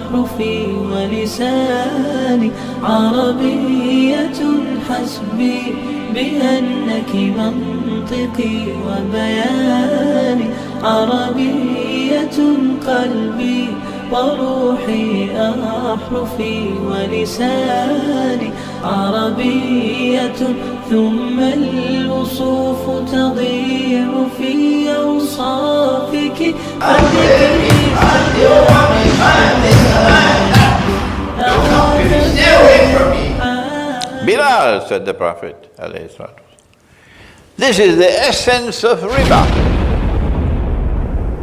أحرفي ولساني عربية حسبي بأنك منطقي وبياني عربية قلبي وروحي أحرفي ولساني عربية ثم الوصوف تضيع في أوصافك Bilal, said the Prophet, this is the essence of Riba.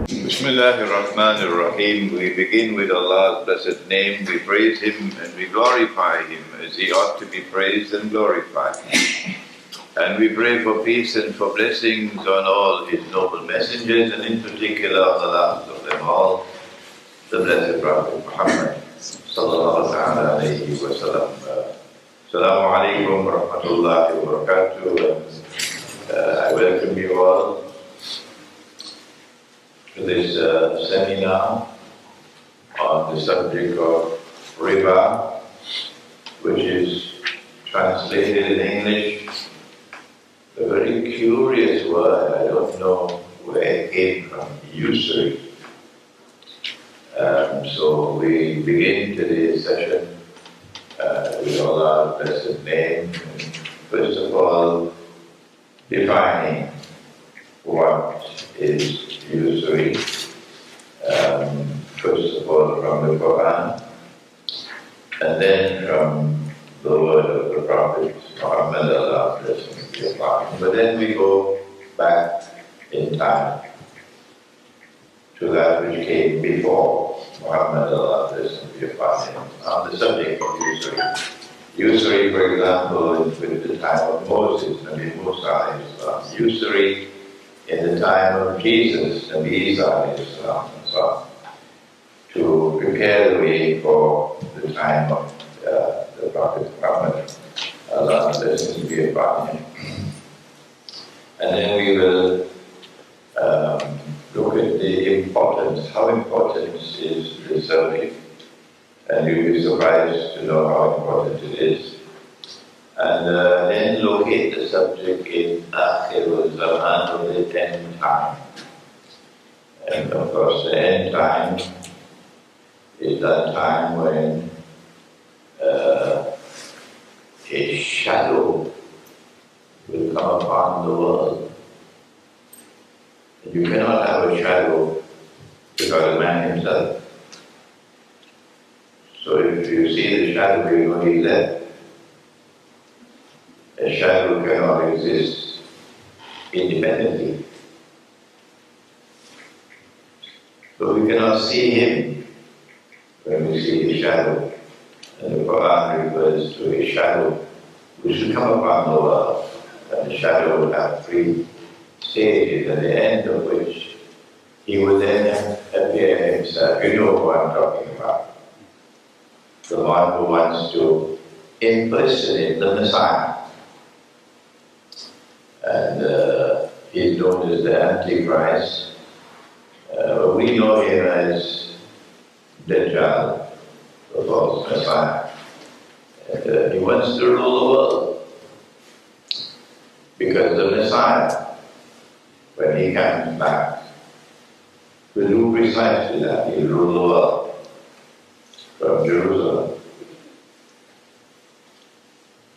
Bismillahir Rahmanir Rahim. We begin with Allah's blessed name. We praise Him and we glorify Him as He ought to be praised and glorified. And we pray for peace and for blessings on all His noble messengers, and in particular on the last of them all, the blessed Prophet Muhammad sallallahu alayhi wa sallam. Assalamu alaikum wa rahmatullahi wa barakatuh. I welcome you all to this seminar on the subject of Riba, which is translated in English, a very curious word. I don't know where it came from, usury. So we begin today's session with Allah's blessed name. First of all, defining what is usury. First of all from the Quran, and then from the word of the Prophet Muhammad, Allah's blessing be upon him. But then we go back in time to that which came before Muhammad, Allah's blessing be upon him, on the subject of usury. Usury, for example, with the time of Moses, Nabi Musa alayhi salam. Usury in the time of Jesus, Nabi Isa alayhi salam, and so on, to prepare the way for the time of the Prophet Muhammad, Allah's blessing be upon him. And then we will look at the importance, how important is the subject. And you'll be surprised to know how important it is. And then locate the subject in Akhirul Zaman, or the end time. And of course the end time is that time when a shadow will come upon the world. And you cannot have a shadow without a man himself. So if you see the shadow, you know he's there. A shadow cannot exist independently. So we cannot see him when we see the shadow. And the Quran refers to a shadow which will come upon the world. And the shadow will have 3 stages, at the end of which he will then appear himself. You know what I'm talking about. The one who wants to impersonate the Messiah. And he's known as the Antichrist. We know him as Dajjal, the false Messiah. And he wants to rule the world. Because the Messiah, when he comes back, will do precisely that. He'll rule the world from Jerusalem.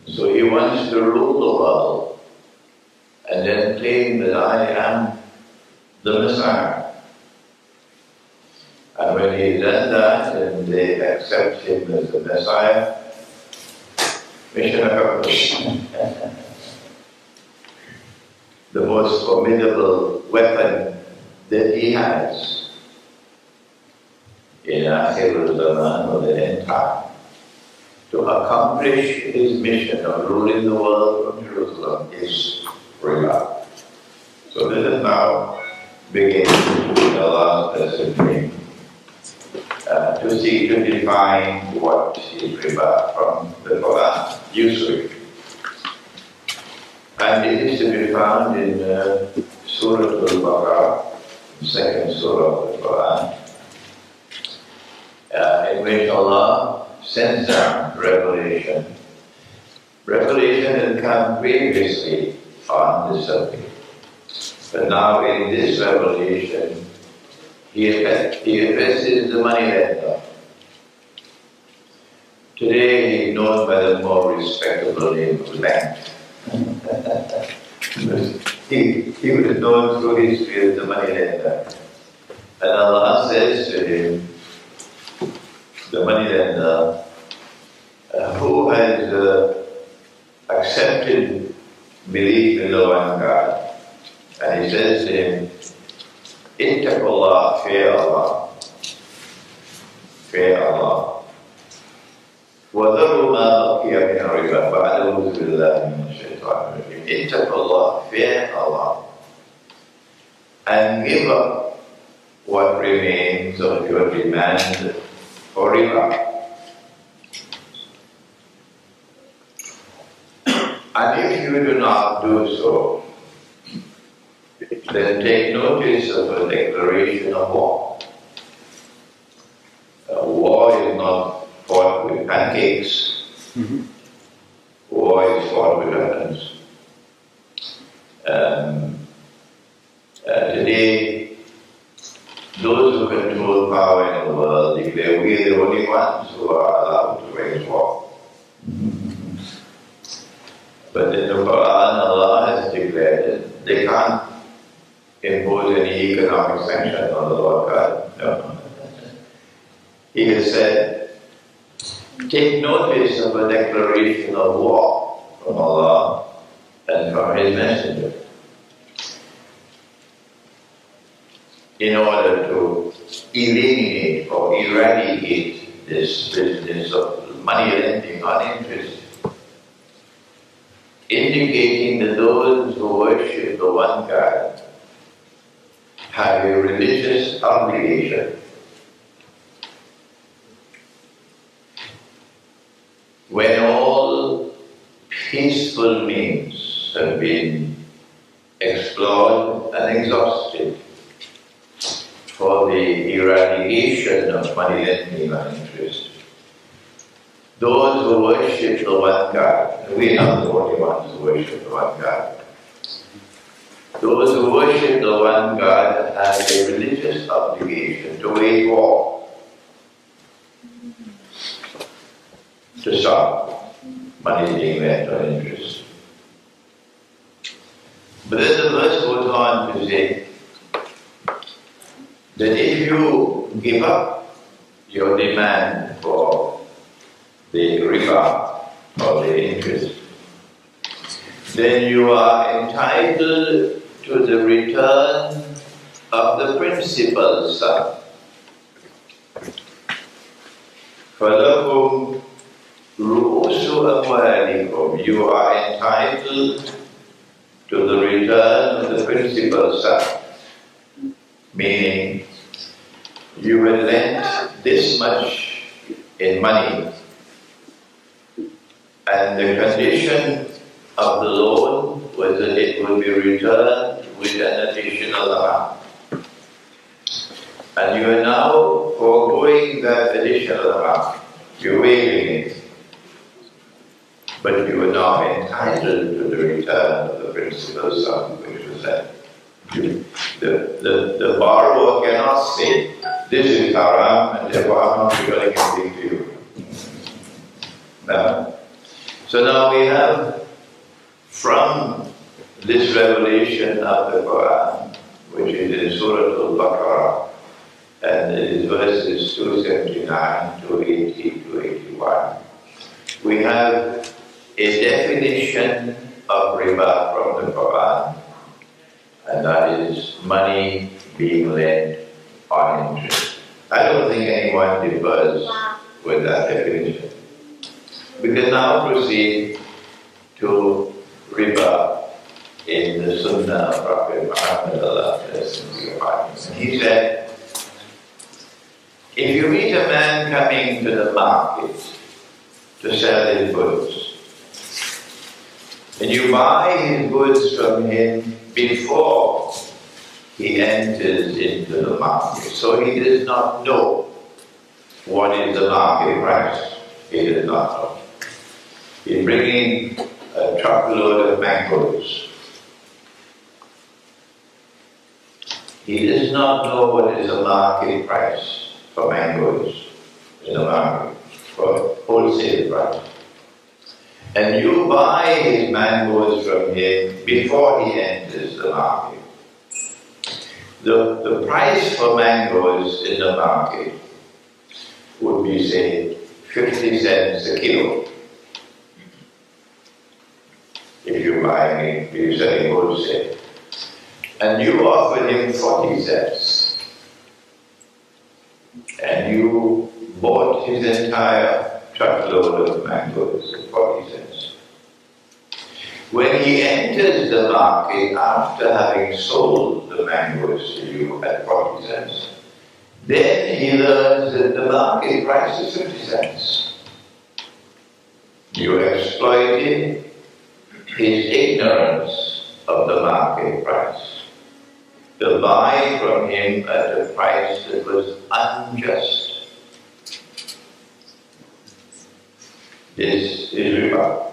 So he wants to rule the world and then claim that I am the Messiah. And when he does that and they accept him as the Messiah, mission accomplished. The most formidable weapon that he has in Akhirul Zaman, or the end time, to accomplish his mission of ruling the world from Jerusalem is Riba. So let us now begin with Allah's blessed name to seek to define what is Riba from the Quran, usury. And it is to be found in Surah Al-Baqarah, second surah of the Quran, in which Allah sends down revelation. Revelation had come previously on the subject. But now in this revelation, he addresses the money lender. Today he's known by the more respectable name of bank. he was known through history as the money lender. And Allah says to him, the money lender, who has accepted belief in the one God. And he says to him, Ittaqullah, fear Allah. Fear Allah. وَذَرُوا مَا بَقِيَ مِنَ الرِّبَا فَأَعُوذُ بِاللَّهِ مِنَ الشَّيْطَانِ الرَّجِيمِ. Ittaqullah, fear Allah. And give up what remains of your demand for riba. And if you do not do so, then take notice of a declaration of war. War is not fought with pancakes. War is fought with weapons. Today, those who control power in the world declare we are the only ones who are allowed to wage war. But in the Quran, Allah has declared that they can't impose any economic sanction on the Lord God. No. He has said, take notice of a declaration of war from Allah and from His Messenger in order to eliminate or eradicate this business of money lending on interest, indicating that those who worship the one God have a religious obligation. When all peaceful means have been explored and exhausted for the eradication of money lending on interest, those who worship the one God, and we are not the only ones who worship the one God, those who worship the one God have a religious obligation to wage war, to stop money being lent on interest. But then the verse goes on to say that if you give up your demand for the riba or the interest, then you are entitled to the return of the principal sum. فَلَكُمْ رُؤُوسُ أَمْوَالِكُمْ. You are entitled to the return of the principal sum. Meaning, you will lend this much in money, and the condition of the loan was that it will be returned with an additional amount. And you are now foregoing that additional amount. You're waiving it. But you are now entitled to the return of the principal sum which was lent. The borrower cannot say, this is haram and therefore I'm not returning anything to you. No. So now we have from this revelation of the Quran, which is in Surah Al-Baqarah, and it is verses 279, 280, 281, we have a definition of riba from the Quran, and that is money being lent on interest. I don't think anyone differs with that definition. We can now proceed to riba in the Sunnah of Prophet Muhammad. And he said, if you meet a man coming to the market to sell his goods, and you buy his goods from him before he enters into the market, so he does not know what is the market price. He does not know. He's bringing a truckload of mangoes. He does not know what is the market price for mangoes in the market, for wholesale price. And you buy his mangoes from him before he enters the market. The price for mangoes in the market would be, say, 50 cents a kilo. If you buy it, you're selling wholesale. And you offer him 40 cents. And you bought his entire truckload of mangoes at 40 cents. When he enters the market after having sold the mangoes to you at 40 cents, then he learns that the market price is 50 cents. You exploited his ignorance of the market price to buy from him at a price that was unjust. This is Riba.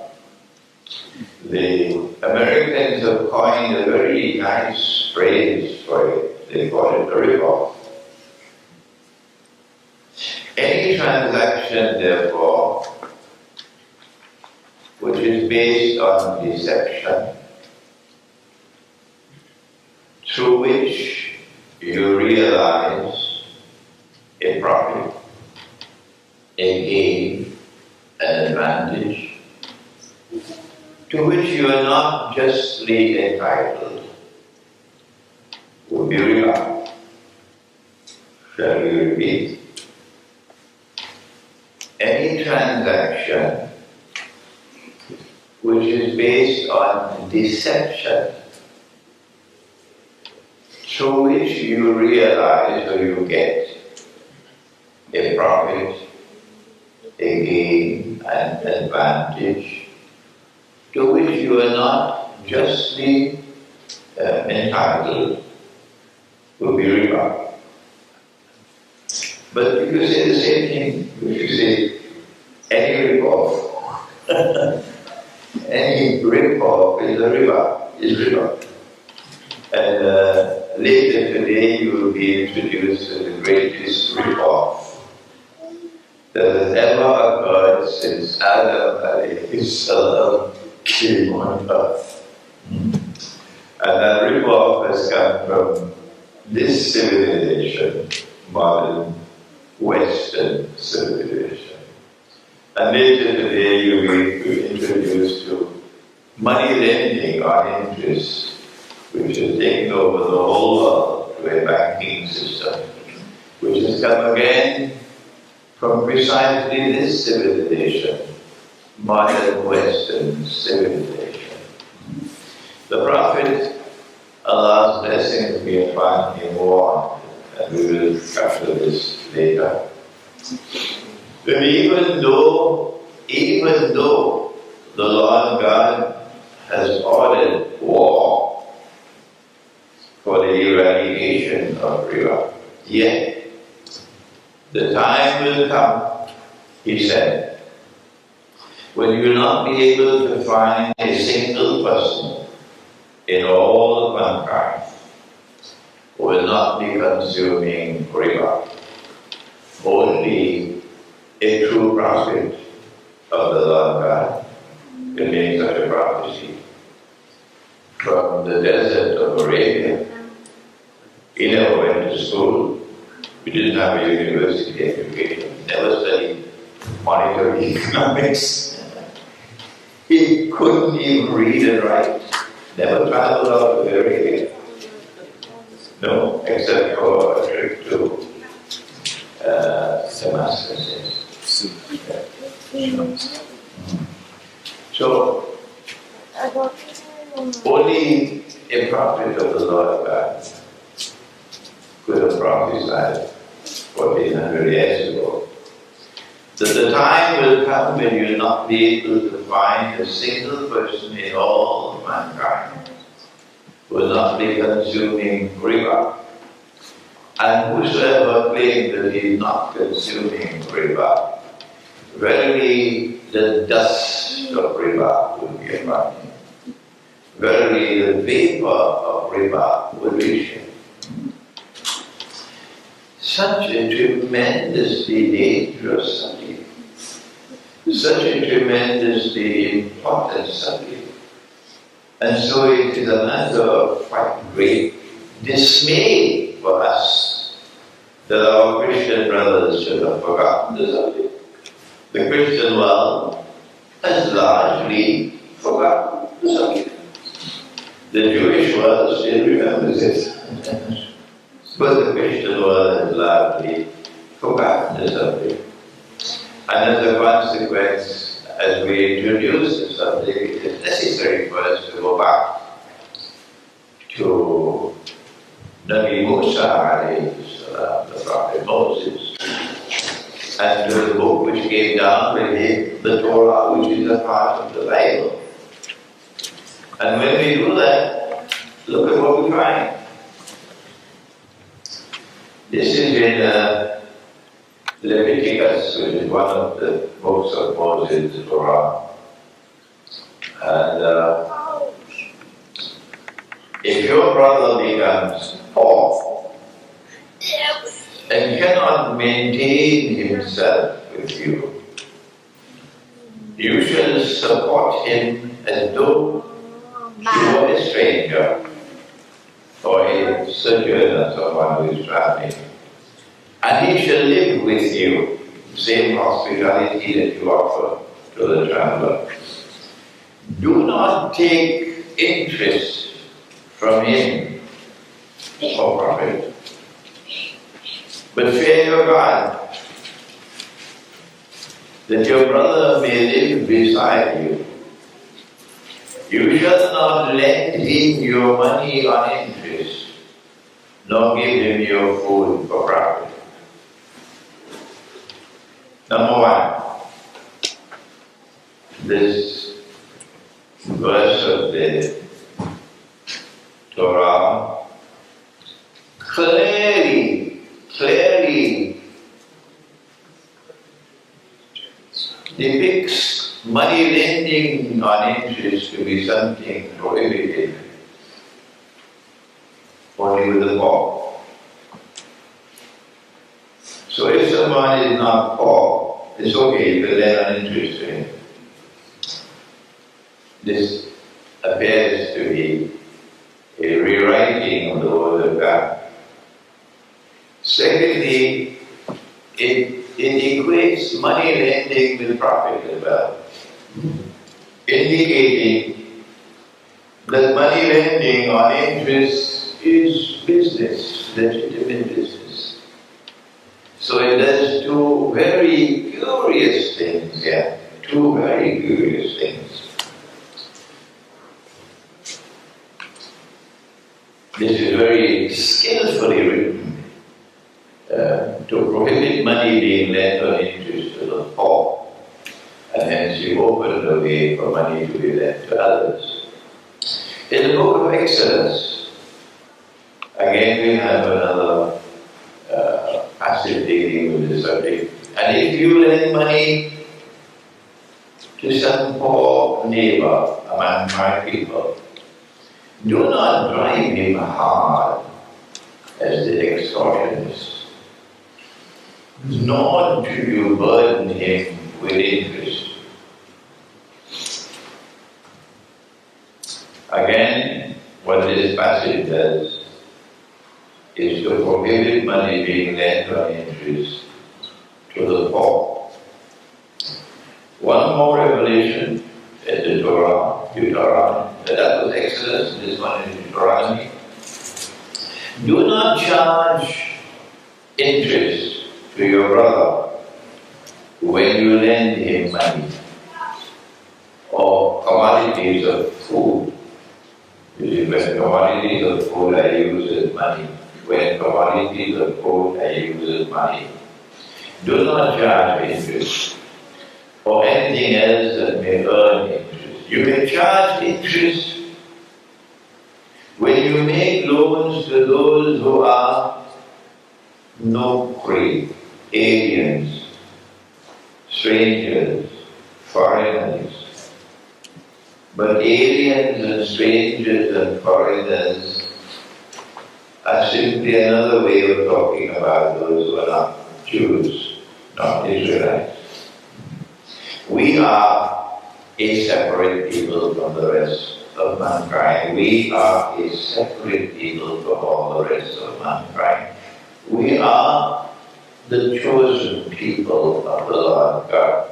The Americans have coined a very nice phrase for it. They call it a rip-off. Any transaction, therefore, which is based on deception, through which you realize a profit, a gain, an advantage, to which you are not justly entitled, would be Riba. Shall we repeat? Any transaction which is based on deception, through which you realize or you get a profit, a gain, an advantage, to which you are not justly entitled, will be Riba. But if you say the same thing, if you say any rip-off, any rip-off is a Riba. And later today you will be introduced to the greatest rip-off that has ever occurred since Adam alayhi salam came on earth. And that rip-off has come from this civilization, modern Western civilization. And later today you will be introduced to money lending on interest, which has taken over the whole world to a banking system, which has come again from precisely this civilization, modern Western civilization. The Prophet, Allah's blessings be upon him, warned, and we will cover this later, that even though the Lord God has ordered war for the eradication of Riba, yet the time will come, he said, when you will not be able to find a single person in all of mankind who will not be consuming Riba. Only a true prophet of the Lord God can make such a prophecy. From the desert of Arabia, he never went to school. We didn't have a university education. Never studied monetary economics. He couldn't even read and write. Never traveled out of Arabia. No, except for a trip to Damascus. So, only a prophet of the Lord God could have prophesied 1400 years ago that the time will come when you will not be able to find a single person in all of mankind who will not be consuming Riba. And whosoever claims that he is not consuming riba, verily the dust of riba will be upon him. Verily the vapor of riba will reach him. Such a tremendously dangerous subject, such a tremendously important subject. And so it is a matter of quite great dismay for us that our Christian brothers should have forgotten the subject. The Christian world has largely forgotten the subject. The Jewish world still remembers it. But the Christian world has largely forgotten the subject. And as a consequence, as we introduce the subject, it is necessary for us to go back to Nabi Musa alayhi salam, the Prophet Moses, and to the book which came down with him, the Torah, which is a part of the Bible. And when we do that, look at what we find. This is in Leviticus, which is one of the books of Moses, the Torah. And if your brother becomes poor and cannot maintain himself with you, you shall support him as though you were a stranger or a sojourner, someone who is traveling. And he shall live with you, same hospitality that you offer to the traveler. Do not take interest from him, O Prophet, but fear your God, that your brother may live beside you. You shall not lend him your money on interest, nor give him your food for profit. Number one, this verse of the Torah clearly depicts money lending on interest to be something prohibited only with the poor. So if someone is not poor, it's okay, you can lend on interest to him. This appears to be a rewriting of the word of God. Secondly, it equates money lending with profit as well, indicating that money lending on interest is business, legitimate business. So it does two very curious things here, two very curious things. This is very skillfully written to prohibit money being lent on interest to the poor, and hence you open the way for money to be lent to others. In the book of Exodus, again we have another passage dealing with this subject. And if you lend money to some poor neighbor among my people, do not drive him hard as the extortionist, nor do you burden him with interest. Again, what this passage does is to prohibit money being lent on interest to the poor. One more revelation in the Torah, Deuteronomy, that was Exodus, this one is Deuteronomy. Do not charge interest to your brother when you lend him money or commodities of food. When commodities of food are used as money, when commodities of food are used as money, do not charge interest or anything else that may earn interest. You can charge interest when you make loans to those who are no creed, aliens, strangers, foreigners. But aliens and strangers and foreigners are simply another way of talking about those who are not Jews, not Israelites. We are a separate people from the rest of mankind. We are a separate people from all the rest of mankind. We are the chosen people of the Lord God.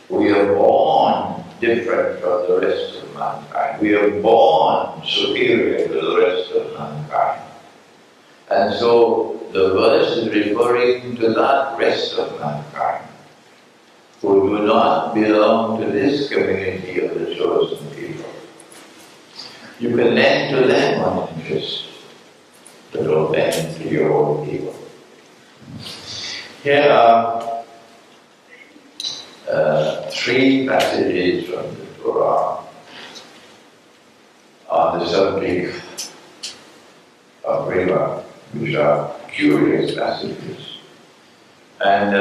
We are born different from the rest of mankind. We are born superior to the rest of mankind. And so the verse is referring to that rest of mankind who do not belong to this community of the chosen people. You can lend to them on interest, but don't lend to your own people. Here are three passages from the Torah on the subject of Riba, which are curious passages. And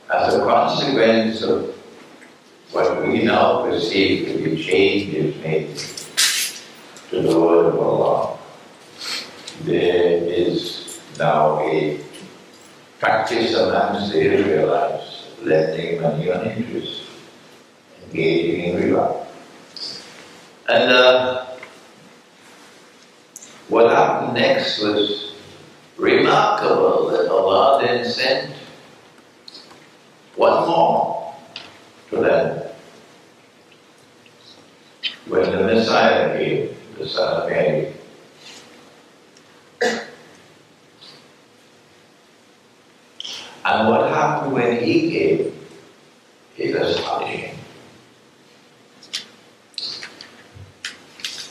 as a consequence of what we now perceive to be changes made to the word of Allah, there is now a practice amongst the Israelites lending money on interest, engaging in riba. And what happened next was remarkable, that Allah then sent one more to them. When the Messiah came, the Son of Mary, and what happened when he came is astonishing.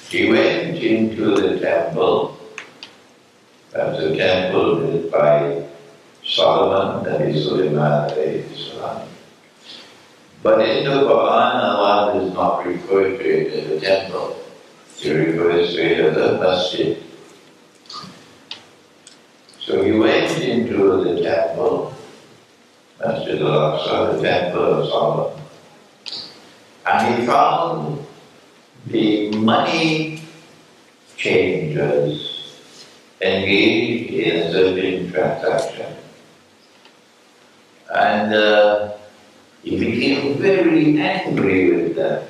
He went into the temple. That's a temple built by Solomon, that is Sulaiman. But in the Quran, Allah does not refer to it as a temple. He refers to it as a masjid. So he went into the temple, Masjid al-Aqsa, the temple of Solomon, and he found the money changers engaged in a certain transaction. And he became very angry with them.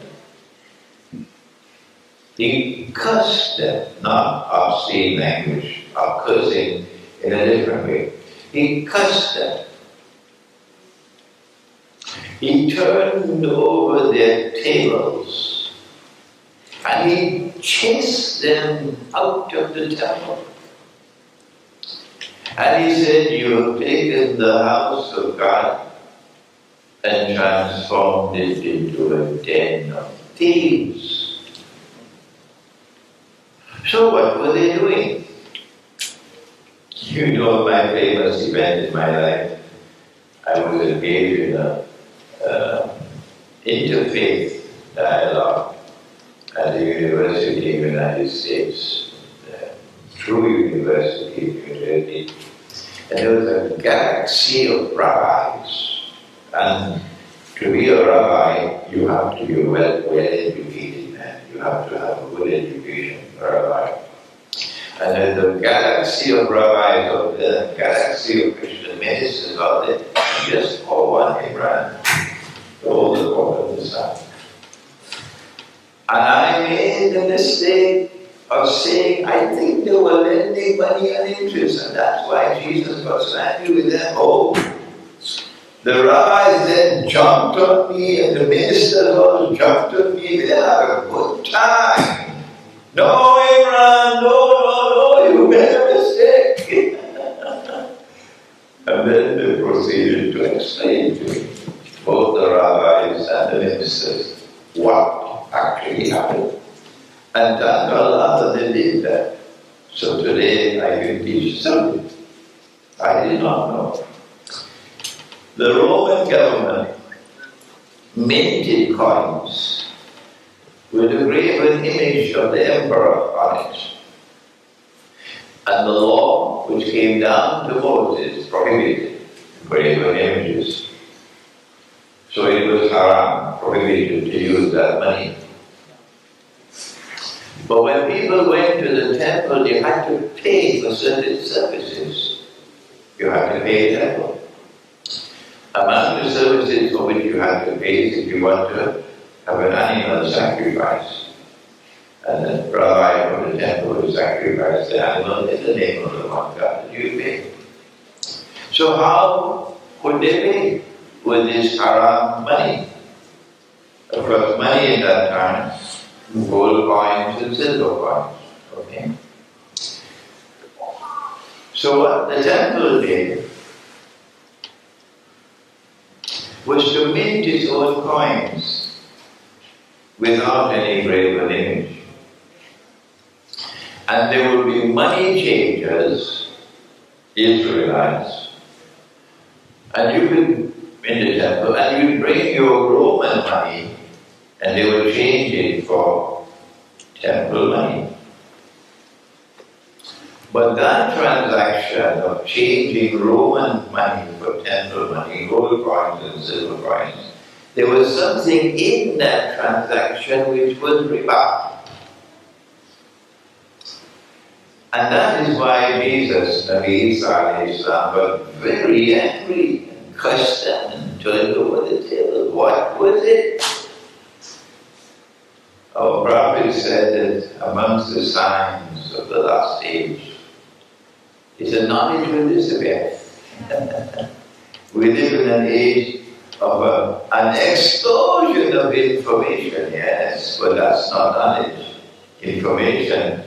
He cursed them, not obscene language, or cursing in a different way. He cursed them. He turned over their tables and he chased them out of the temple. And he said, "You have taken the house of God and transformed it into a den of thieves." So what were they doing? You know my famous event in my life. I was engaged in a interfaith dialogue at the University of the United States, True University of New Jersey. And there was a galaxy of rabbis. And to be a rabbi, you have to be a well-educated man. You have to have a good education for a rabbi. And there's a galaxy of rabbis out there, a galaxy of Christian ministers out there, and just call one Imran, the older part of the sun. And I made the mistake of saying, I think they were lending money on interest, and that's why Jesus got so angry with them. Oh, the rabbis then jumped on me, and the ministers all jumped on me. They had a good time. No, Imran, no, you made a mistake. And then they proceeded to explain to me, both the rabbis and the ministers, what actually happened. And thank Allah that they did that. So today I can teach something I did not know. The Roman government minted coins with a graven image of the emperor on it. And And the law which came down to Moses prohibited graven images. So it was haram, prohibited to use that money. But when people went to the temple, they had to pay for certain services. You had to pay a temple. Among the services for which you had to pay is if you want to have an animal sacrifice. And the rabbi from the temple would sacrifice the animal in the name of the one God, and you pay. So how could they pay with this haram money? Of course, money at that time, gold coins and silver coins. Okay? So what the temple did was to mint its own coins without any graven image. And there would be money changers, Israelites, and you could, in the temple, and you'd bring your Roman money and they would change it for temple money. But that transaction of changing Roman money for temple money, gold coins and silver coins, there was something in that transaction which was riba. And that is why Jesus, Nabi Isa alayhi salam, got very angry and cursed them and turned over the table. What was it? Our prophet said that amongst the signs of the last age is a knowledge will disappear. We live in an age of an explosion of information, yes, but that's not knowledge. Information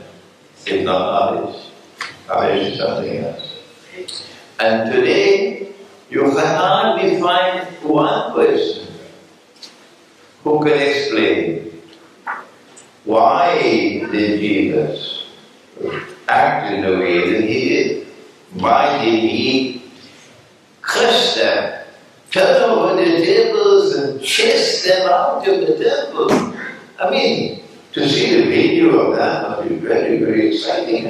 is not knowledge. Knowledge is something else. And today, you can hardly find one person who can explain why did Jesus act in the way that he did. Why did he curse them, turn over the tables and chase them out of the temple? I mean, to see the video of that must be very, very exciting.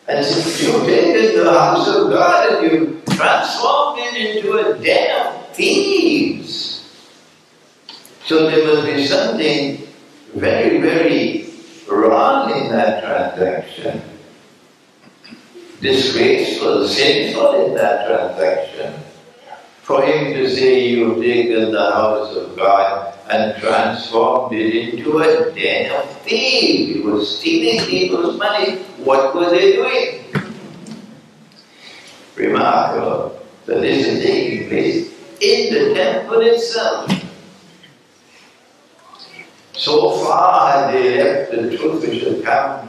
And since you've taken the house of God and you've transformed it into a den of thieves. So there must be something very, very wrong in that transaction. Disgraceful, sinful in that transaction. For him to say you've taken the house of God and transformed it into a den of thieves. You were stealing people's money. What were they doing? Remarkable that this is taking place in the temple itself. So far had they left the truth which had come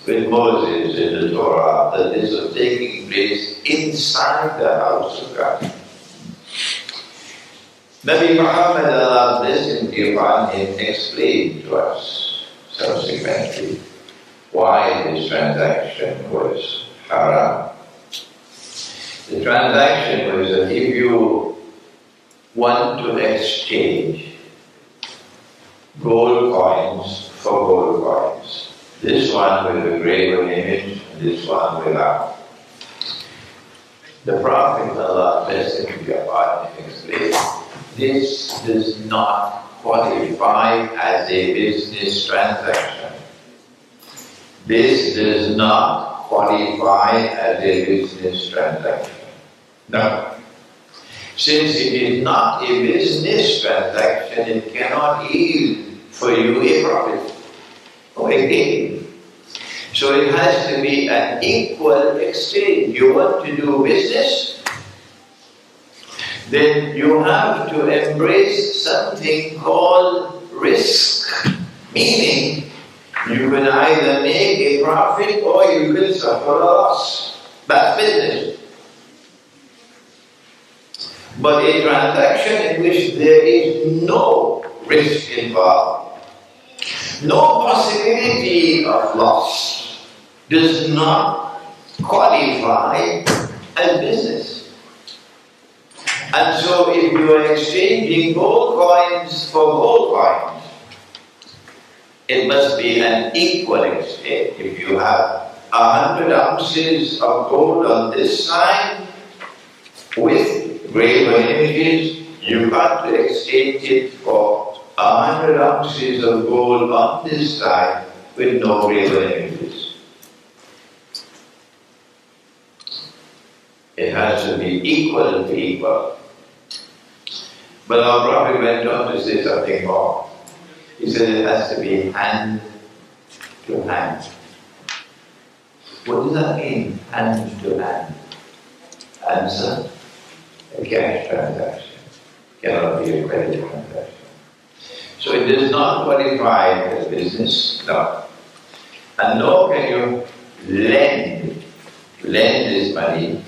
with Moses in the Torah, that this was taking place inside the house of God. Nabi Muhammad, Allah bless him, upon him, explained to us subsequently why this transaction was haram. The transaction was that if you want to exchange gold coins for gold coins, this one with a graven image, and this one without. The Prophet, Allah bless him, upon him, explained, this does not qualify as a business transaction. This does not qualify as a business transaction. No. Since it is not a business transaction, it cannot yield for you a profit or a gain. So it has to be an equal exchange. You want to do business, then you have to embrace something called risk. Meaning, you can either make a profit or you can suffer a loss. That's business. But a transaction in which there is no risk involved, no possibility of loss, does not qualify as business. And so if you are exchanging gold coins for gold coins, it must be an equal exchange. If you have 100 ounces of gold on this side with graven images, you got to exchange it for 100 ounces of gold on this side with no graven images. It has to be equal to equal. But our Prophet went on to say something more. He said it has to be hand to hand. What does that mean, hand to hand? Answer, a cash transaction. Cannot be a credit transaction. So it does not qualify as business, no. And nor can you lend this money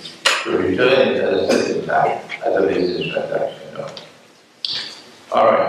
to return it at a certain time as a business transaction, no. Alright.